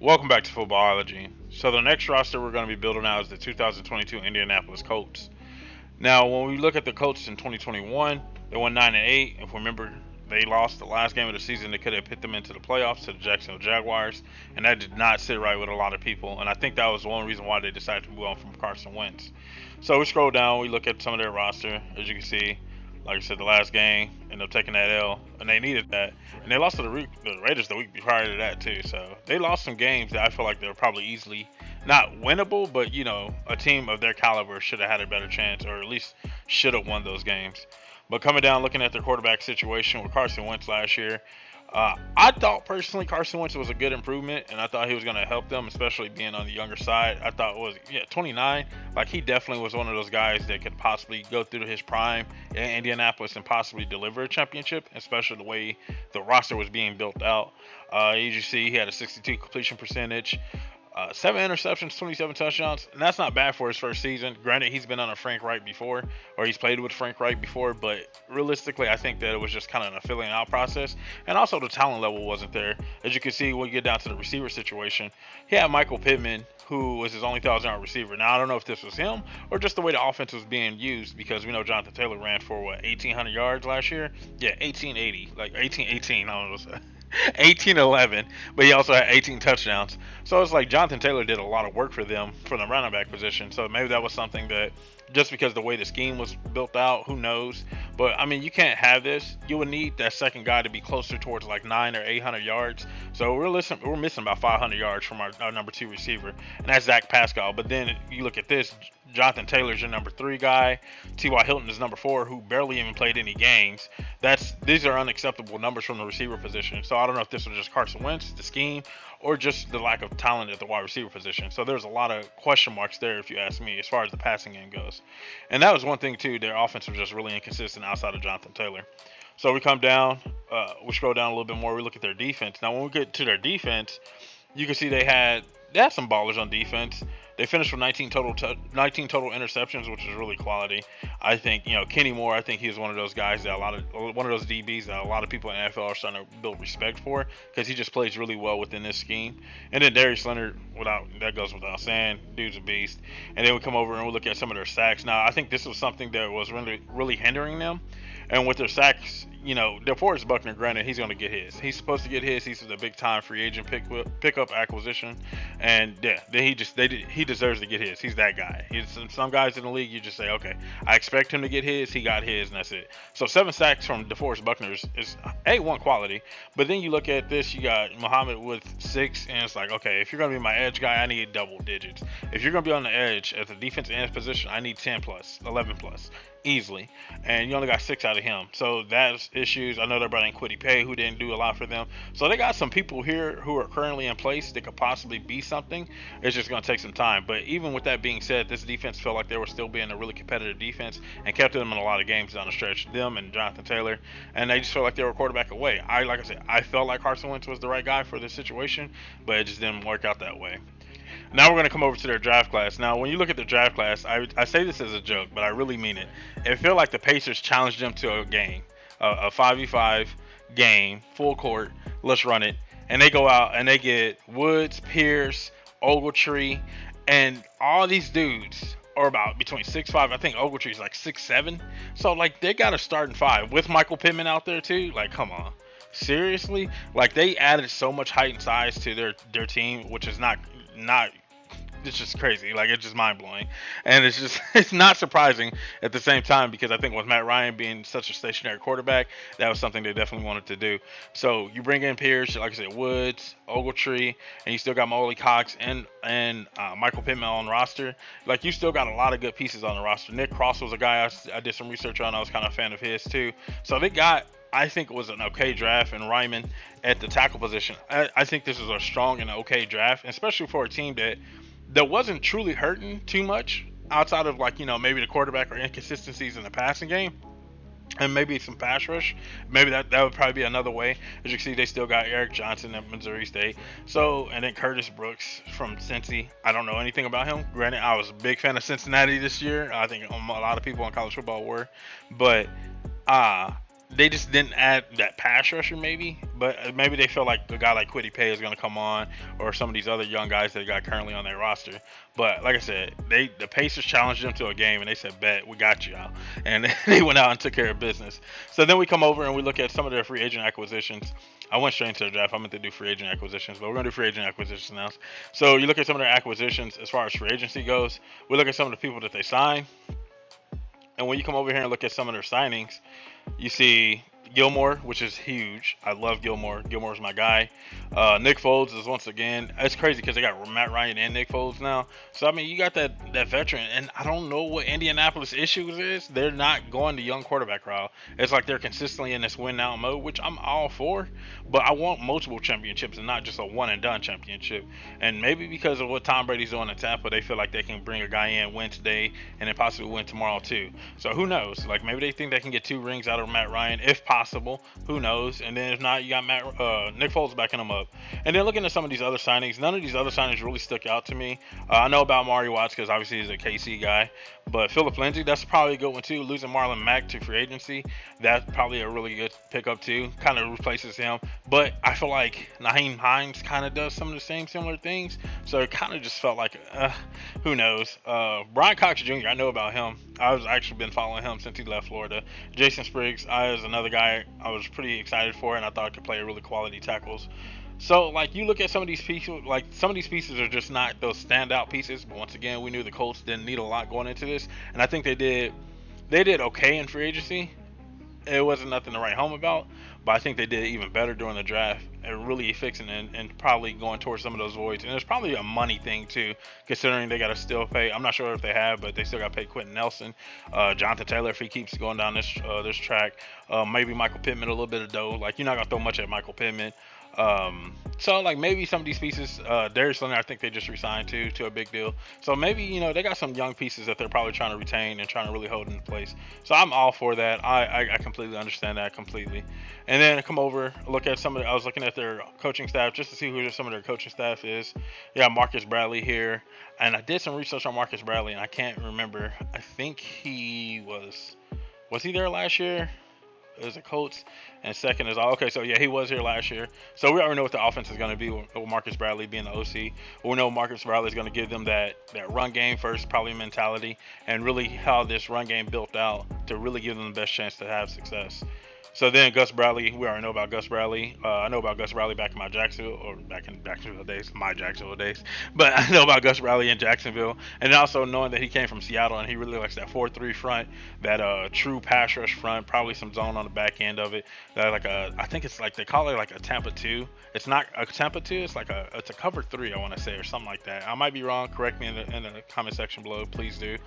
Welcome back to Footballology. So the next roster we're going to be building out is the 2022 Indianapolis Colts. Now, when we look at the Colts in 2021, they won 9-8. If we remember, they lost the last game of the season. They could have put them into the playoffs to the Jacksonville Jaguars, and that did not sit right with a lot of people. And I think that was one reason why they decided to move on from Carson Wentz. So we scroll down, we look at some of their roster. As you can see, like I said, the last game, ended up taking that L, and they needed that. And they lost to the Raiders the week prior to that too. So they lost some games that I feel like they were probably easily not winnable, but a team of their caliber should have had a better chance, or at least should have won those games. But coming down, looking at their quarterback situation with Carson Wentz last year, I thought personally Carson Wentz was a good improvement, and I thought he was going to help them, especially being on the younger side. I thought 29. Like, he definitely was one of those guys that could possibly go through his prime in Indianapolis and possibly deliver a championship, especially the way the roster was being built out. As you see, he had a 62 completion percentage. 7 interceptions, 27 touchdowns, and that's not bad for his first season. Granted, he's been on a Frank Reich before, or he's played with Frank Reich before, but realistically, I think that it was just kind of an filling out process, and also the talent level wasn't there. As you can see, when you get down to the receiver situation, he had Michael Pittman, who was his only 1,000-yard receiver. Now, I don't know if this was him or just the way the offense was being used, because we know Jonathan Taylor ran for, 1,800 yards last year? Yeah, 1,880, like 1,818, I don't know. 18-11, but he also had 18 touchdowns. So it's like Jonathan Taylor did a lot of work for them for the running back position. So maybe that was something that, just because the way the scheme was built out, who knows? But I mean, you can't have this. You would need that second guy to be closer towards like 900 or 800 yards. So we're missing about 500 yards from our number 2 receiver, and that's Zach Pascal. But then you look at this. Jonathan Taylor's your number 3 guy. T.Y. Hilton is number 4, who barely even played any games. These are unacceptable numbers from the receiver position. So I don't know if this was just Carson Wentz, the scheme, or just the lack of talent at the wide receiver position. So there's a lot of question marks there, if you ask me, as far as the passing game goes. And that was one thing too. Their offense was just really inconsistent outside of Jonathan Taylor. So we come down, we scroll down a little bit more. We look at their defense. Now, when we get to their defense, you can see they had some ballers on defense. They finished with 19 total interceptions, which is really quality. I think Kenny Moore. I think he was one of those guys that one of those DBs that a lot of people in the NFL are starting to build respect for, because he just plays really well within this scheme. And then Darius Leonard, that goes without saying, dude's a beast. And then we come over and we look at some of their sacks. Now, I think this was something that was really hindering them. And with their sacks, DeForest Buckner, granted, he's going to get his. He's supposed to get his. He's a big-time free agent pickup acquisition, and yeah, he deserves to get his. He's that guy. Some guys in the league, you just say, okay, I expect him to get his. He got his, and that's it. So 7 sacks from DeForest Buckner is A1 quality. But then you look at this, you got Muhammad with 6, and it's like, okay, if you're going to be my edge guy, I need double digits. If you're going to be on the edge at the defense end position, I need 10 plus, 11 plus. Easily, and you only got 6 out of him, so that's issues. I know they brought in Kwity Paye, who didn't do a lot for them, so they got some people here who are currently in place that could possibly be something. It's just going to take some time. But even with that being said, this defense felt like they were still being a really competitive defense and kept them in a lot of games down the stretch, them and Jonathan Taylor, and they just felt like they were a quarterback away. Like I said, I felt like Carson Wentz was the right guy for this situation, but it just didn't work out that way. Now we're going to come over to their draft class. Now, when you look at their draft class, I say this as a joke, but I really mean it. It felt like the Pacers challenged them to a game, a 5v5 game, full court, let's run it. And they go out and they get Woods, Pierce, Ogletree, and all these dudes are about between 6'5". I think Ogletree's like 6'7". So, like, they got a starting 5 with Michael Pittman out there, too. Like, come on. Seriously? Like, they added so much height and size to their team, which is not it's just crazy. Like, it's just mind-blowing, and it's not surprising at the same time, because I think with Matt Ryan being such a stationary quarterback, that was something they definitely wanted to do. So you bring in Pierce, like I said, Woods, Ogletree, and you still got Molly Cox and Michael Pittman on the roster. Like, you still got a lot of good pieces on the roster. Nick Cross was a guy I did some research on. I was kind of a fan of his too. So they got, I think it was an okay draft, and Ryman at the tackle position. I think this is a strong and okay draft, especially for a team that wasn't truly hurting too much outside of, like, maybe the quarterback or inconsistencies in the passing game, and maybe some pass rush. Maybe that would probably be another way. As you can see, they still got Eric Johnson at Missouri State. So, and then Curtis Brooks from Cincy. I don't know anything about him. Granted, I was a big fan of Cincinnati this year. I think a lot of people in college football were. But they just didn't add that pass rusher maybe, but maybe they feel like a guy like Quiddy Pay is going to come on, or some of these other young guys that they got currently on their roster. But like I said, the Pacers challenged them to a game and they said, bet, we got you out. And they went out and took care of business. So then we come over and we look at some of their free agent acquisitions. I went straight into the draft. I meant to do free agent acquisitions, but we're going to do free agent acquisitions now. So you look at some of their acquisitions as far as free agency goes. We look at some of the people that they signed. And when you come over here and look at some of their signings, you see Gilmore, which is huge. I love Gilmore. Gilmore's my guy. Nick Foles is once again. It's crazy because they got Matt Ryan and Nick Foles now. So I mean, you got that veteran, and I don't know what Indianapolis' issues is. They're not going the young quarterback route. It's like they're consistently in this win now mode, which I'm all for. But I want multiple championships and not just a one and done championship. And maybe because of what Tom Brady's doing in Tampa, they feel like they can bring a guy in, win today, and then possibly win tomorrow too. So who knows? Like maybe they think they can get 2 rings out of Matt Ryan if possible. Who knows? And then if not, you got Nick Foles backing them up. And then looking at some of these other signings, none of these other signings really stuck out to me. I know about Mari Watts because obviously he's a KC guy. But Philip Lindsay, that's probably a good one too. Losing Marlon Mack to free agency, that's probably a really good pickup too. Kind of replaces him. But I feel like Nyheim Hines kind of does some of the same similar things. So it kind of just felt like, who knows? Brian Cox Jr., I know about him. I've actually been following him since he left Florida. Jason Spriggs, is another guy I was pretty excited for, and I thought could play really quality tackles. So, like, you look at some of these pieces, like, some of these pieces are just not those standout pieces. But once again, we knew the Colts didn't need a lot going into this. And I think they did okay in free agency. It wasn't nothing to write home about. But I think they did even better during the draft and really fixing and probably going towards some of those voids. And there's probably a money thing, too, considering they got to still pay. I'm not sure if they have, but they still got to pay Quentin Nelson, Jonathan Taylor if he keeps going down this track. Maybe Michael Pittman a little bit of dough. Like, you're not going to throw much at Michael Pittman. So like maybe some of these pieces, Darius Leonard, I think they just resigned to a big deal. So maybe they got some young pieces that they're probably trying to retain and trying to really hold into place. So I'm all for that. I completely understand that completely. And then I come over, look at I was looking at their coaching staff just to see who some of their coaching staff is. Yeah, Marcus Bradley here, and I did some research on Marcus Bradley, and I can't remember. I think he was he there last year? As a Colts, and second is okay. So yeah, he was here last year. So we already know what the offense is going to be with Marcus Bradley being the OC. We know Marcus Bradley is going to give them that run game first, probably mentality, and really how this run game built out to really give them the best chance to have success. So then Gus Bradley, we already know about Gus Bradley. I know about Gus Bradley back in Jacksonville days, my Jacksonville days. But I know about Gus Bradley in Jacksonville, and also knowing that he came from Seattle and he really likes that 4-3 front, that true pass rush front, probably some zone on the back end of it. I think it's like they call it like a Tampa 2. It's not a Tampa 2. It's a cover 3, I want to say, or something like that. I might be wrong. Correct me in the comment section below, please do.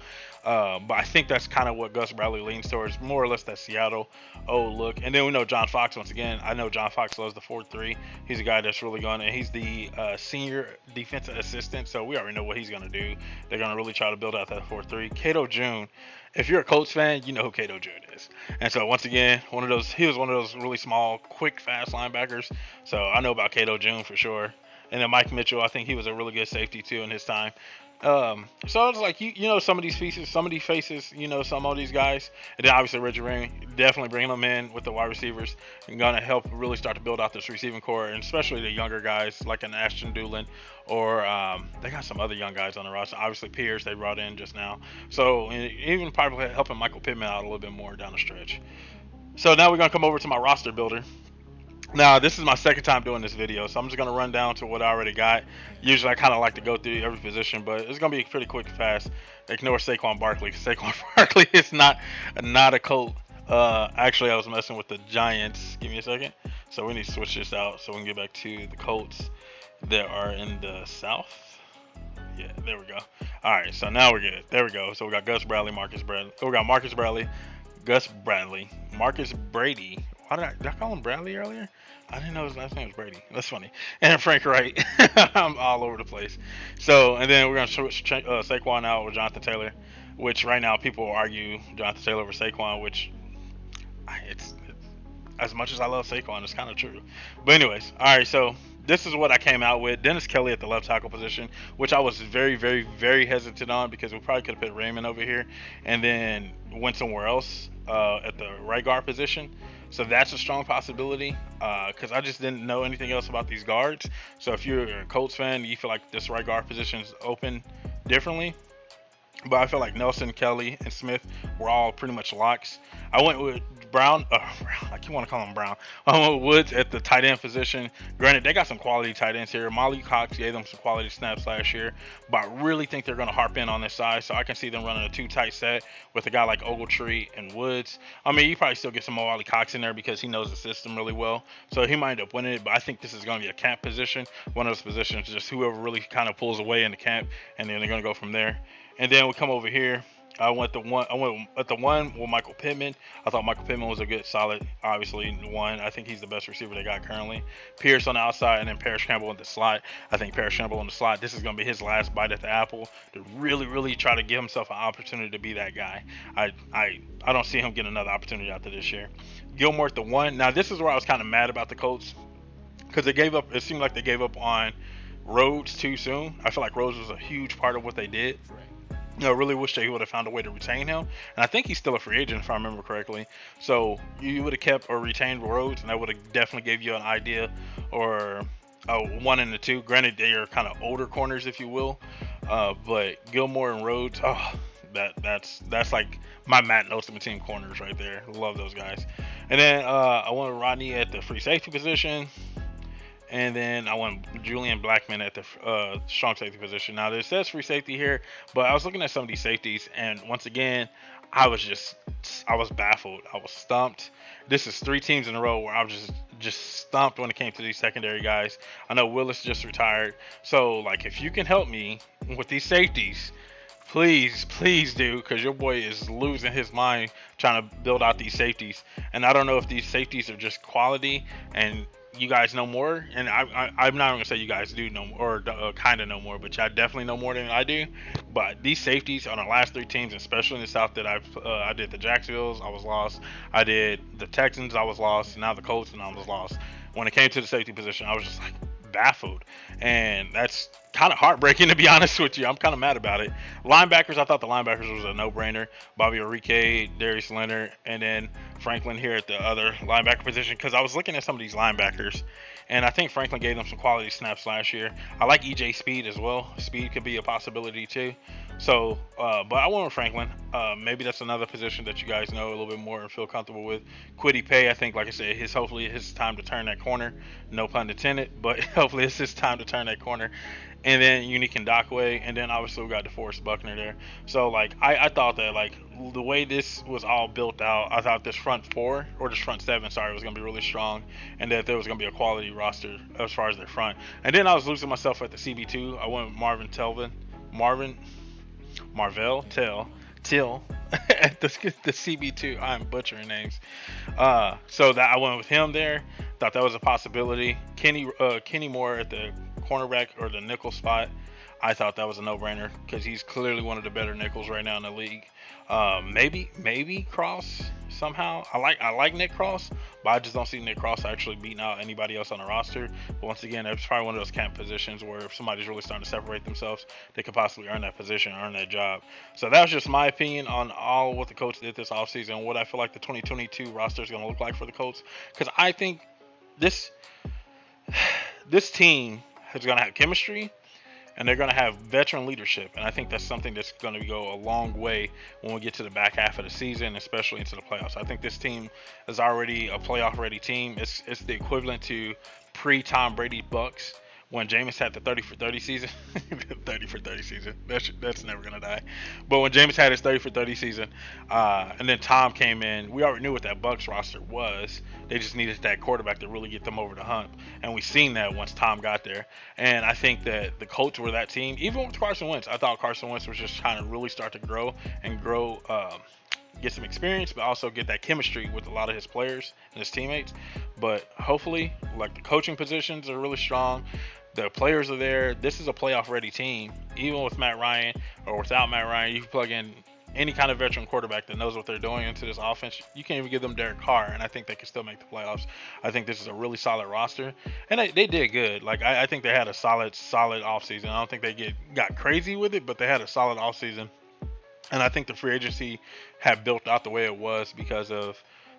But I think that's kind of what Gus Bradley leans towards, more or less that Seattle look. And then we know John Fox once again. I know John Fox loves the 4-3. He's a guy that's really going, and he's the senior defensive assistant, so we already know what he's going to do. They're going to really try to build out that 4-3. Cato June, if you're a Colts fan, you know who Cato June is. And so once again, he was one of those really small, quick, fast linebackers. So I know about Cato June for sure. And then Mike Mitchell, I think he was a really good safety too in his time. So it's like you know some of these pieces, some of these faces, some of these guys, and then obviously Reggie Ring, definitely bringing them in with the wide receivers and gonna help really start to build out this receiving core, and especially the younger guys like an Ashton Doolin, or they got some other young guys on the roster. Obviously Pierce they brought in just now, so even probably helping Michael Pittman out a little bit more down the stretch. So now we're gonna come over to my roster builder. Now, this is my second time doing this video, so I'm just going to run down to what I already got. Usually, I kind of like to go through every position, but it's going to be pretty quick and fast. Ignore Saquon Barkley, because Saquon Barkley is not a Colt. Actually, I was messing with the Giants. Give me a second. So we need to switch this out so we can get back to the Colts that are in the South. Yeah, there we go. All right, so now we're good. There we go. So we got Gus Bradley, Marcus Bradley. Oh, we got Marcus Bradley, Gus Bradley, Marcus Brady. Why did I call him Bradley earlier? I didn't know his last name was Brady. That's funny. And Frank Wright. I'm all over the place. So, and then we're going to switch Saquon out with Jonathan Taylor, which right now people argue Jonathan Taylor over Saquon, which it's as much as I love Saquon, it's kind of true. But anyways, all right, so this is what I came out with. Dennis Kelly at the left tackle position, which I was very, very, very hesitant on because we probably could have put Raymond over here and then went somewhere else at the right guard position. So that's a strong possibility because I just didn't know anything else about these guards. So if you're a Colts fan, you feel like this right guard position is open differently. But I feel like Nelson, Kelly, and Smith were all pretty much locks. I went with Brown. Brown. I keep want to call him Brown. I went with Woods at the tight end position. Granted, they got some quality tight ends here. Molly Cox gave them some quality snaps last year, but I really think they're going to harp in on this side. So I can see them running a two tight set with a guy like Ogletree and Woods. I mean, you probably still get some Molly Cox in there because he knows the system really well. So he might end up winning it. But I think this is going to be a camp position. One of those positions, just whoever really kind of pulls away in the camp, and then they're going to go from there. And then we come over here. I went at the one with Michael Pittman. I thought Michael Pittman was a good, solid, obviously one. I think he's the best receiver they got currently. Pierce on the outside, and then Parrish Campbell in the slot. I think Parrish Campbell in the slot. This is going to be his last bite at the apple to really, really try to give himself an opportunity to be that guy. I don't see him getting another opportunity after this year. Gilmore at the one. Now this is where I was kind of mad about the Colts because they gave up. It seemed like they gave up on Rhodes too soon. I feel like Rhodes was a huge part of what they did. I really wish they would have found a way to retain him. And I think he's still a free agent, if I remember correctly. So you would have kept or retained Rhodes, and that would have definitely gave you an idea or a one and a two. Granted, they are kind of older corners, if you will. But Gilmore and Rhodes, that's like my Matt Nostrum team corners right there. Love those guys. And then I wanted Rodney at the free safety position. And then I went Julian Blackman at the strong safety position. Now, there says free safety here, but I was looking at some of these safeties, and once again, I was baffled. I was stumped. This is 3 teams in a row where I was just stumped when it came to these secondary guys. I know Willis just retired. So, like, if you can help me with these safeties, please do, because your boy is losing his mind trying to build out these safeties. And I don't know if these safeties are just quality and you guys know more, and I'm not going to say you guys do know more, or kind of know more, but y'all definitely know more than I do. But these safeties on the last 3 teams, especially in the South, that I did the Jacksonville's, I was lost. I did the Texans, I was lost. Now the Colts, and I was lost. When it came to the safety position, I was just like baffled, and that's kind of heartbreaking, to be honest with you. I'm kind of mad about it. Linebackers, I thought the linebackers was a no-brainer. Bobby Enrique, Darius Leonard, and then Franklin here at the other linebacker position, because I was looking at some of these linebackers, and I think Franklin gave them some quality snaps last year. I like EJ Speed as well. Speed could be a possibility too. So, but I went with Franklin. Maybe that's another position that you guys know a little bit more and feel comfortable with. Kwity Paye, I think, like I said, hopefully his time to turn that corner. No pun intended, but hopefully it's his time to turn that corner. And then Unique Ndakwe, and then obviously we got DeForest Buckner there. So, like, I thought that, like, the way this was all built out, I thought this front 4, or this front 7, sorry, was going to be really strong, and that there was going to be a quality roster as far as their front. And then I was losing myself at the CB2. I went with Marvell Till at the CB2. I'm butchering names. So that I went with him there. Thought that was a possibility. Kenny Moore at the cornerback or the nickel spot. I thought that was a no-brainer because he's clearly one of the better nickels right now in the league. Maybe Cross somehow. I like Nick Cross, but I just don't see Nick Cross actually beating out anybody else on the roster. But once again, that's probably one of those camp positions where if somebody's really starting to separate themselves, they could possibly earn that position, earn that job. So that was just my opinion on all what the Colts did this offseason and what I feel like the 2022 roster is going to look like for the Colts. Because I think this team is going to have chemistry, and they're going to have veteran leadership. And I think that's something that's going to go a long way when we get to the back half of the season, especially into the playoffs. I think this team is already a playoff-ready team. It's the equivalent to pre-Tom Brady Bucks when Jameis had the 30 for 30 season. 30 for 30 season. That's never going to die. But when Jameis had his 30 for 30 season, and then Tom came in, we already knew what that Bucks roster was. They just needed that quarterback to really get them over the hump. And we seen that once Tom got there. And I think that the Colts were that team. Even with Carson Wentz, I thought Carson Wentz was just trying to really start to grow, get some experience, but also get that chemistry with a lot of his players and his teammates. But hopefully, like, the coaching positions are really strong. The players are there. This is a playoff-ready team. Even with Matt Ryan or without Matt Ryan, you can plug in any kind of veteran quarterback that knows what they're doing into this offense. You can't even give them Derek Carr, and I think they can still make the playoffs. I think this is a really solid roster, and they did good. Like, I think they had a solid offseason. I don't think they got crazy with it, but they had a solid offseason. And I think the free agency had built out the way it was because of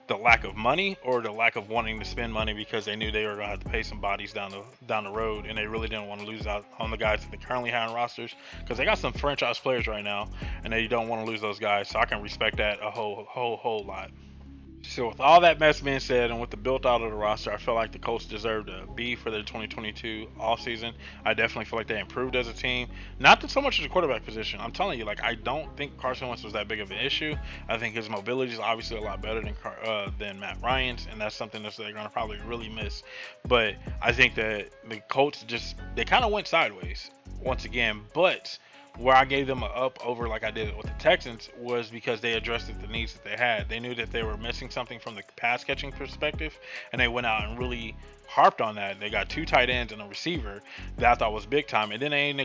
the lack of money or the lack of wanting to spend money because they knew they were going to have to pay some bodies down the road, and they really didn't want to lose out on the guys that they currently have in rosters because they got some franchise players right now, and they don't want to lose those guys. So I can respect that a whole lot. So with all that mess being said, and with the built out of the roster, I feel like the Colts deserved a B for their 2022 offseason. I definitely feel like they improved as a team. Not that so much as the quarterback position. I'm telling you, like, I don't think Carson Wentz was that big of an issue. I think his mobility is obviously a lot better than Matt Ryan's, and that's something that they're going to probably really miss. But I think that the Colts they kind of went sideways once again. But where I gave them an up over like I did with the Texans was because they addressed the needs that they had. They knew that they were missing something from the pass catching perspective, and they went out and really harped on that. They got 2 tight ends and a receiver that I thought was big time, and then they end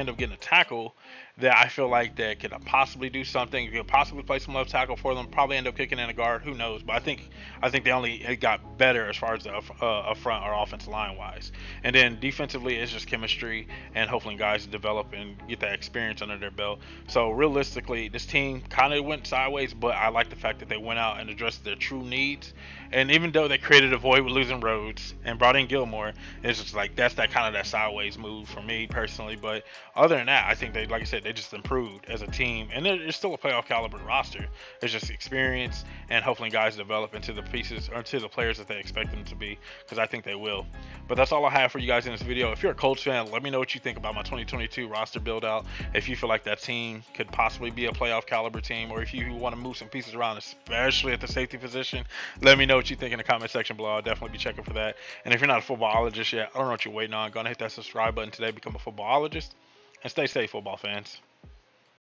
up getting a tackle that I feel like that could possibly do something. Could possibly play some left tackle for them. Probably end up kicking in a guard. Who knows? But I think it got better as far as the up front or offensive line wise. And then defensively, it's just chemistry and hopefully guys develop and get that experience under their belt. So realistically, this team kind of went sideways, but I like the fact that they went out and addressed their true needs. And even though they created a void with losing Rhodes and brought in Gilmore, it's just like that's that kind of that sideways move for me personally. But other than that, I think they, like I said, they just improved as a team, and they're still a playoff caliber roster. It's just experience and hopefully guys develop into the pieces or into the players that they expect them to be, because I think they will. But that's all I have for you guys in this video. If you're a Colts fan, let me know what you think about my 2022 roster build out. If you feel like that team could possibly be a playoff caliber team, or if you want to move some pieces around, especially at the safety position, let me know what you think in the comment section below. I'll definitely be checking for that. And if you're not a footballologist yet, I don't know what you're waiting on. Go and hit that subscribe button today, become a footballologist, and stay safe, football fans.